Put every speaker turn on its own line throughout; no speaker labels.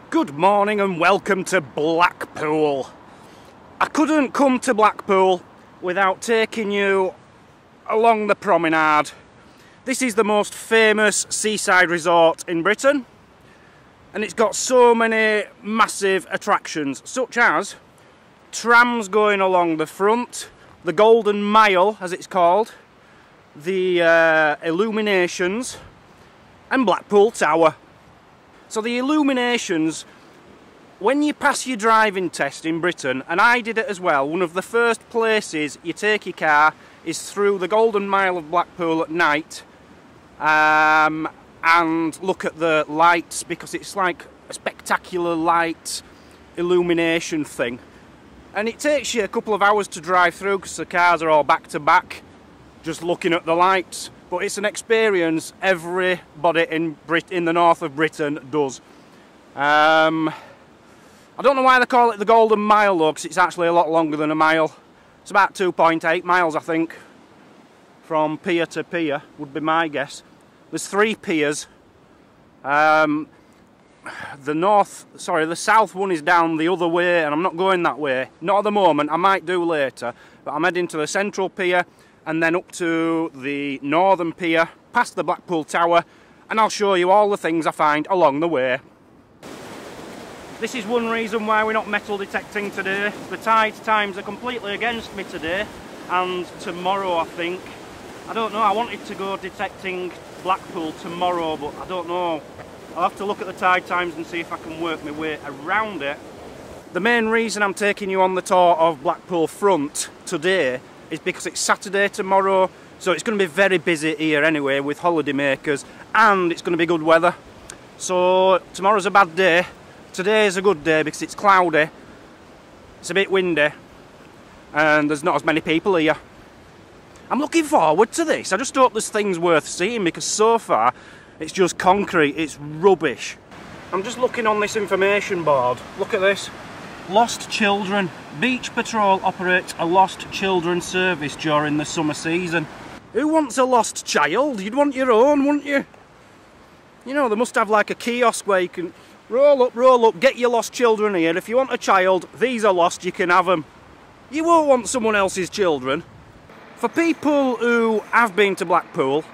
Good morning and welcome to Blackpool. I couldn't come to Blackpool without taking you along the promenade. This is the most famous seaside resort in Britain, and it's got so many massive attractions, such as trams going along the front, the Golden Mile as it's called, the Illuminations, and Blackpool Tower. So the Illuminations, when you pass your driving test in Britain, and I did it as well, one of the first places you take your car is through the Golden Mile of Blackpool at night, and look at the lights, because it's like a spectacular light illumination thing. And it takes you a couple of hours to drive through because the cars are all back to back, just looking at the lights. But it's an experience everybody in the north of Britain does. I don't know why they call it the Golden Mile though, because it's actually a lot longer than a mile. It's about 2.8 miles, I think, from pier to pier, would be my guess. There's 3 piers. The south one is down the other way, and I'm not going that way. Not at the moment, I might do later. But I'm heading to the central pier, and then up to the northern pier, past the Blackpool Tower, and I'll show you all the things I find along the way. This is one reason why we're not metal detecting today. The tide times are completely against me today, and tomorrow I think. I don't know, I wanted to go detecting Blackpool tomorrow, but I don't know. I'll have to look at the tide times and see if I can work my way around it. The main reason I'm taking you on the tour of Blackpool Front today is because it's Saturday tomorrow, so it's going to be very busy here anyway with holiday makers, and it's going to be good weather. So tomorrow's a bad day. Today is a good day because it's cloudy, it's a bit windy, and there's not as many people here. I'm looking forward to this. I just hope there's things worth seeing, because so far it's just concrete, it's rubbish. I'm just looking on this information board. Look at this. Lost children. Beach Patrol operates a lost children service during the summer season. Who wants a lost child? You'd want your own, wouldn't you? You know, they must have like a kiosk where you can roll up, get your lost children here. If you want a child, these are lost, you can have them. You won't want someone else's children. For people who have been to Blackpool,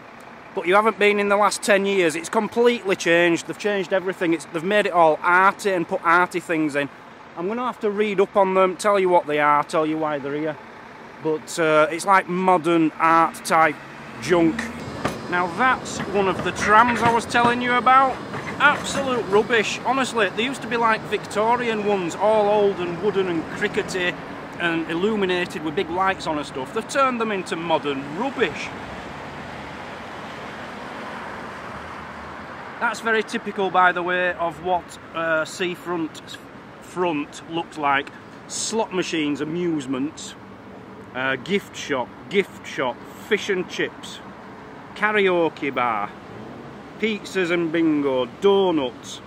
but you haven't been in the last 10 years, it's completely changed. They've changed everything. They've made it all arty and put arty things in. I'm going to have to read up on them, tell you what they are, tell you why they're here. But it's like modern art type junk. Now that's one of the trams I was telling you about. Absolute rubbish. Honestly, they used to be like Victorian ones, all old and wooden and crickety and illuminated with big lights on and stuff. They've turned them into modern rubbish. That's very typical, by the way, of what seafront looks like. Slot machines, amusements, gift shop, fish and chips, karaoke bar, pizzas and bingo, donuts,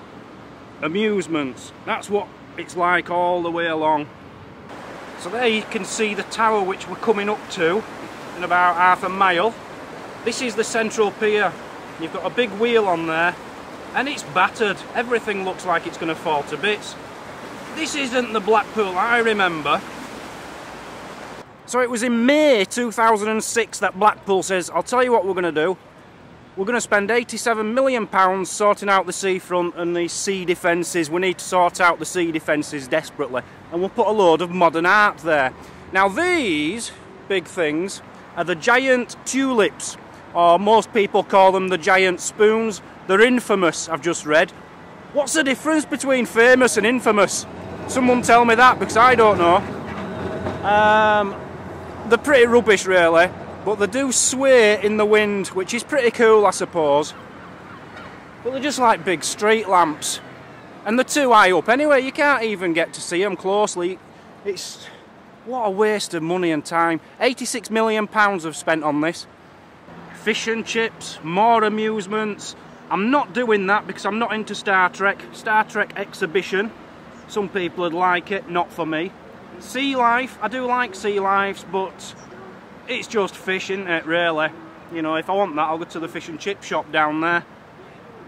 amusements. That's what it's like all the way along. So there you can see the tower which we're coming up to in about half a mile. This is the central pier. You've got a big wheel on there, and it's battered. Everything looks like it's going to fall to bits. This isn't the Blackpool I remember. So it was in May 2006 that Blackpool says, I'll tell you what we're going to do. We're going to spend £87 million sorting out the seafront and the sea defences. We need to sort out the sea defences desperately. And we'll put a load of modern art there. Now these big things are the giant tulips, or most people call them the giant spoons. They're infamous, I've just read. What's the difference between famous and infamous? Someone tell me that, because I don't know. They're pretty rubbish really, but they do sway in the wind, which is pretty cool I suppose. But they're just like big street lamps. And they're too high up anyway, you can't even get to see them closely. It's... what a waste of money and time. £86 million I've spent on this. Fish and chips, more amusements. I'm not doing that because I'm not into Star Trek. Star Trek exhibition. Some people would like it, not for me. Sea life, I do like sea lives, but it's just fish, isn't it, really? You know, if I want that, I'll go to the fish and chip shop down there.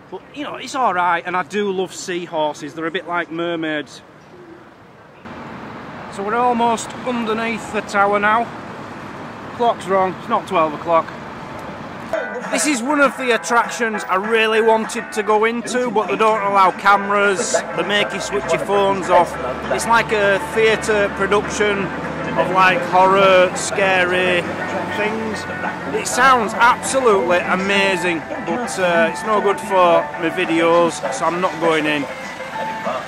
But, you know, it's alright, and I do love seahorses. They're a bit like mermaids. So we're almost underneath the tower now. Clock's wrong, it's not 12 o'clock. This is one of the attractions I really wanted to go into, but they don't allow cameras, they make you switch your phones off. It's like a theatre production of like horror, scary things. It sounds absolutely amazing, but it's no good for my videos, so I'm not going in.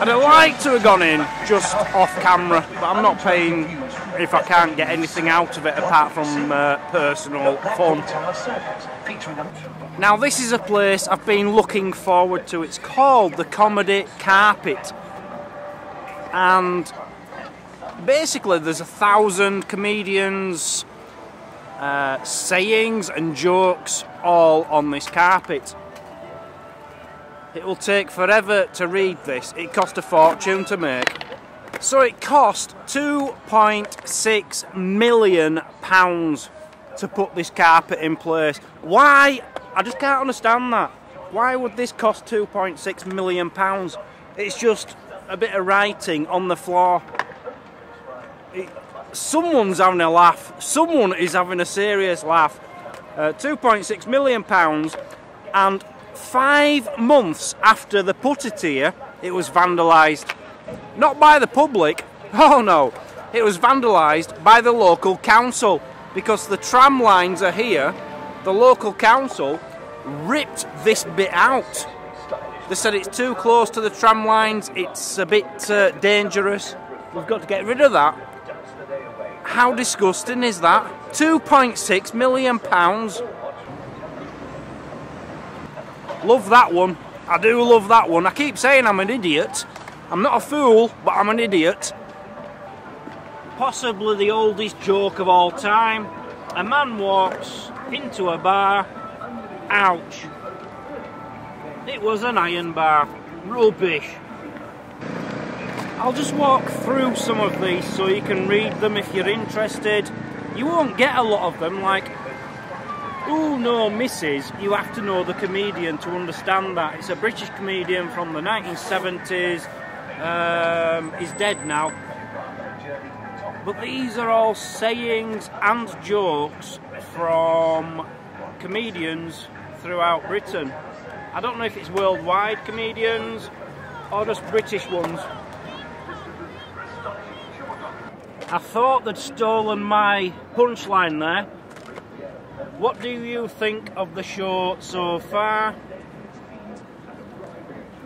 I'd like to have gone in just off camera, but I'm not paying if I can't get anything out of it apart from personal fun. Now this is a place I've been looking forward to. It's called the Comedy Carpet, and basically there's 1,000 comedians, sayings and jokes all on this carpet. It will take forever to read this. It cost a fortune to make. So it cost £2.6 million to put this carpet in place. Why? I just can't understand that. Why would this cost £2.6 million? It's just a bit of writing on the floor. Someone's having a laugh. Someone is having a serious laugh. £2.6 million, and 5 months after they put it here, it was vandalised. Not by the public, oh no, it was vandalised by the local council, because the tram lines are here. The local council ripped this bit out. They said it's too close to the tram lines, it's a bit dangerous, we've got to get rid of that. How disgusting is that? £2.6 million. Love that one. I do love that one. I keep saying I'm an idiot. I'm not a fool, but I'm an idiot. Possibly the oldest joke of all time. A man walks into a bar. Ouch. It was an iron bar. Rubbish. I'll just walk through some of these so you can read them if you're interested. You won't get a lot of them, like "Ooh, no, Mrs." You have to know the comedian to understand that. It's a British comedian from the 1970s. He's dead now. But these are all sayings and jokes from comedians throughout Britain. I don't know if it's worldwide comedians or just British ones. I thought they'd stolen my punchline there. What do you think of the show so far?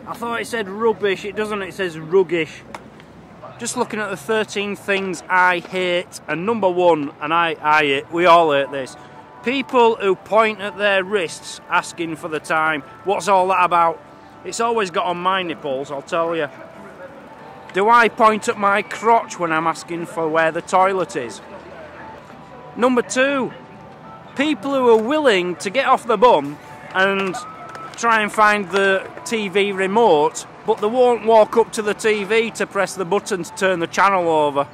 I thought it said rubbish. It doesn't, it says ruggish. Just looking at the 13 things I hate, and number one, and I hate, we all hate this. People who point at their wrists asking for the time. What's all that about? It's always got on my nipples, I'll tell you. Do I point at my crotch when I'm asking for where the toilet is? Number two, people who are willing to get off the bum and try and find the TV remote, but they won't walk up to the TV to press the button to turn the channel over.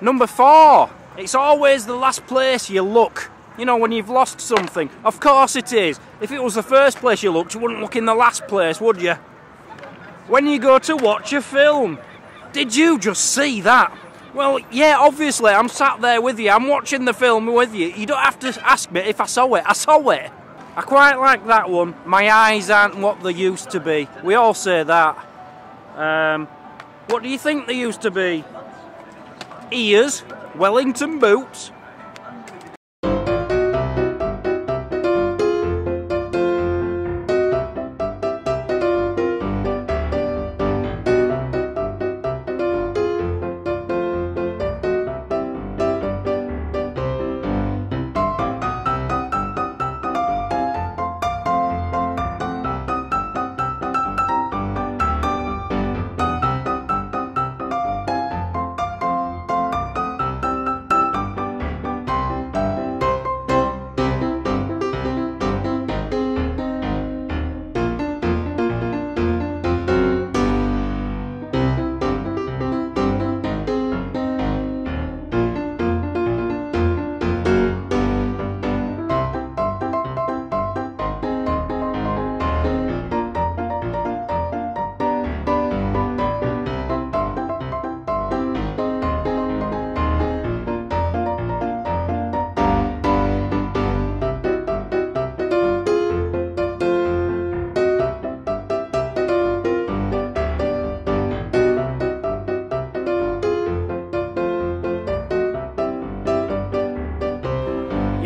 Number four, it's always the last place you look. You know, when you've lost something. Of course it is. If it was the first place you looked, you wouldn't look in the last place, would you? When you go to watch a film, did you just see that? Well, yeah, obviously, I'm sat there with you. I'm watching the film with you. You don't have to ask me if I saw it. I saw it. I quite like that one. My eyes aren't what they used to be. We all say that. What do you think they used to be? Ears, Wellington boots.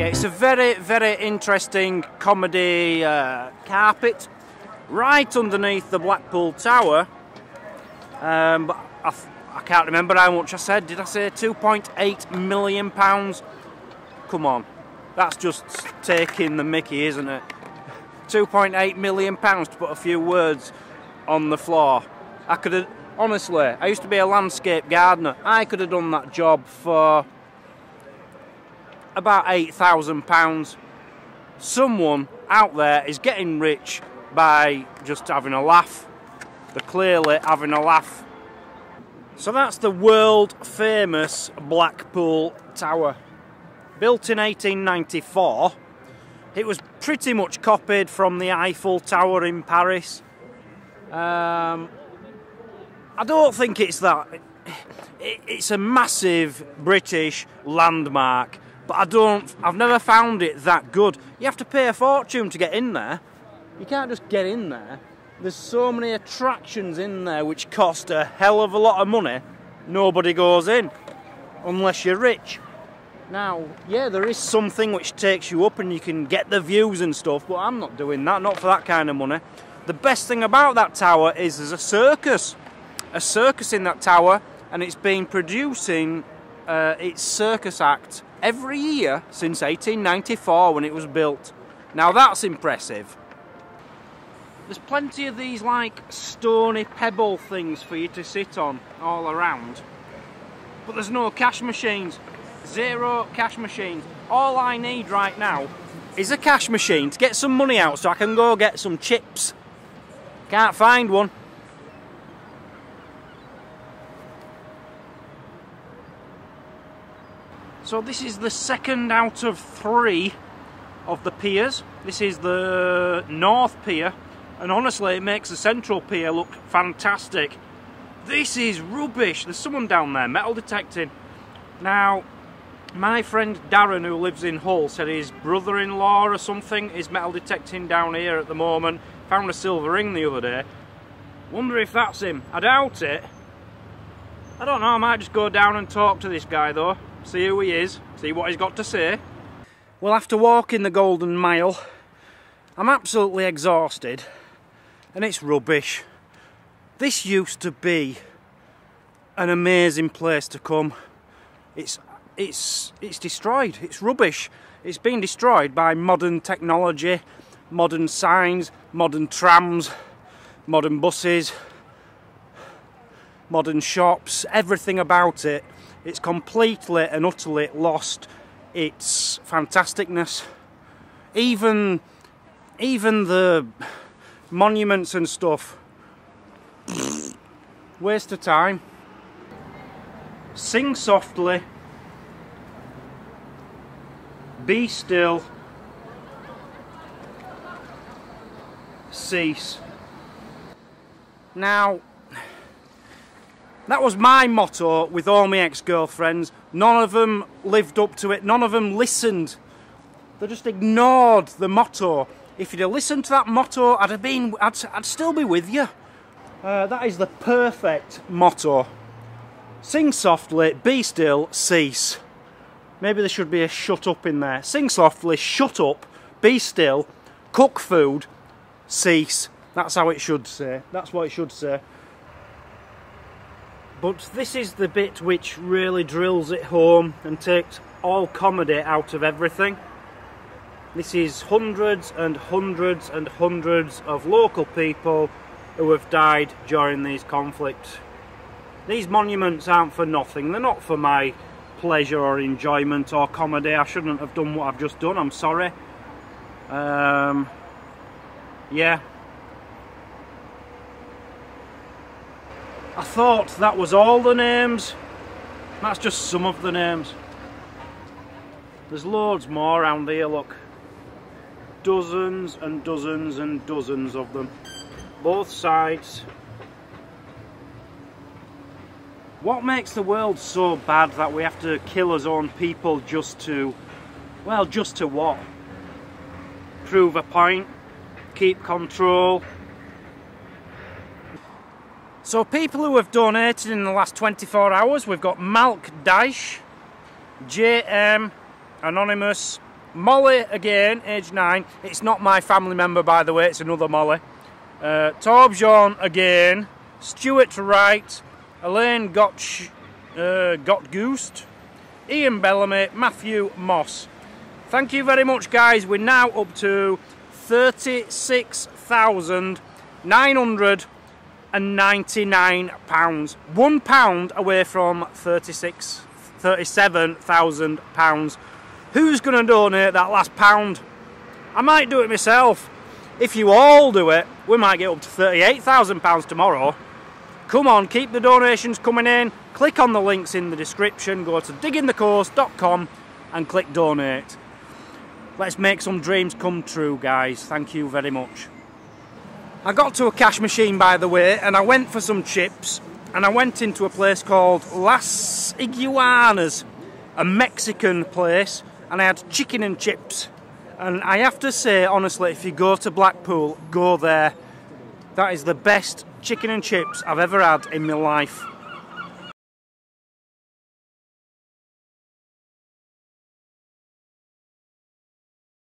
It's a very, very interesting comedy carpet right underneath the Blackpool Tower. But I can't remember how much I said. Did I say £2.8 million? Come on, that's just taking the mickey, isn't it? £2.8 million to put a few words on the floor. I could have, honestly, I used to be a landscape gardener. I could have done that job for about £8,000. Someone out there is getting rich by just having a laugh. They're clearly having a laugh. So that's the world famous Blackpool Tower. Built in 1894. It was pretty much copied from the Eiffel Tower in Paris. I don't think it's that. It's a massive British landmark, but I've never found it that good. You have to pay a fortune to get in there. You can't just get in there. There's so many attractions in there which cost a hell of a lot of money. Nobody goes in unless you're rich. Now, yeah, there is something which takes you up and you can get the views and stuff, but I'm not doing that, not for that kind of money. The best thing about that tower is there's a circus in that tower, and it's been producing its circus act every year since 1894 when it was built. Now that's impressive. There's plenty of these like stony pebble things for you to sit on all around, but there's no cash machines. Zero cash machines. All I need right now is a cash machine to get some money out so I can go get some chips. Can't find one. So this is the second out of 3 of the piers. This is the North Pier, and honestly it makes the Central Pier look fantastic. This is rubbish. There's someone down there metal detecting. Now, my friend Darren, who lives in Hull, said his brother-in-law or something is metal detecting down here at the moment. Found a silver ring the other day. Wonder if that's him. I doubt it. I don't know, I might just go down and talk to this guy though. See who he is, see what he's got to say. Well, after walking the Golden Mile, I'm absolutely exhausted. And it's rubbish. This used to be an amazing place to come. It's destroyed. It's rubbish. It's been destroyed by modern technology, modern signs, modern trams, modern buses, modern shops, everything about it. It's completely and utterly lost its fantasticness. Even the monuments and stuff. Waste of time. Sing softly. Be still. Cease. Now, that was my motto with all my ex-girlfriends. None of them lived up to it. None of them listened. They just ignored the motto. If you'd have listened to that motto, I'd still be with you. That is the perfect motto. Sing softly, be still, cease. Maybe there should be a shut up in there. Sing softly, shut up, be still, cook food, cease. That's how it should say. That's what it should say. But this is the bit which really drills it home and takes all comedy out of everything. This is hundreds and hundreds and hundreds of local people who have died during these conflicts. These monuments aren't for nothing. They're not for my pleasure or enjoyment or comedy. I shouldn't have done what I've just done. I'm sorry. Yeah. I thought that was all the names. That's just some of the names. There's loads more around here, look. Dozens and dozens and dozens of them. Both sides. What makes the world so bad that we have to kill our own people just to... well, just to what? Prove a point? Keep control? So people who have donated in the last 24 hours, we've got Malk Daish, JM, Anonymous, Molly again, age 9. It's not my family member, by the way, it's another Molly. Torbjorn again. Stuart Wright. Elaine Gottgoost. Ian Bellamy. Matthew Moss. Thank you very much, guys. We're now up to £36,999. £1 away from £37,000. Who's going to donate that last pound? I might do it myself. If you all do it, we might get up to £38,000 tomorrow. Come on, keep the donations coming in. Click on the links in the description. Go to diggingthecoast.com and click donate. Let's make some dreams come true, guys. Thank you very much. I got to a cash machine, by the way, and I went for some chips, and I went into a place called Las Iguanas, a Mexican place, and I had chicken and chips. And I have to say, honestly, if you go to Blackpool, go there. That is the best chicken and chips I've ever had in my life.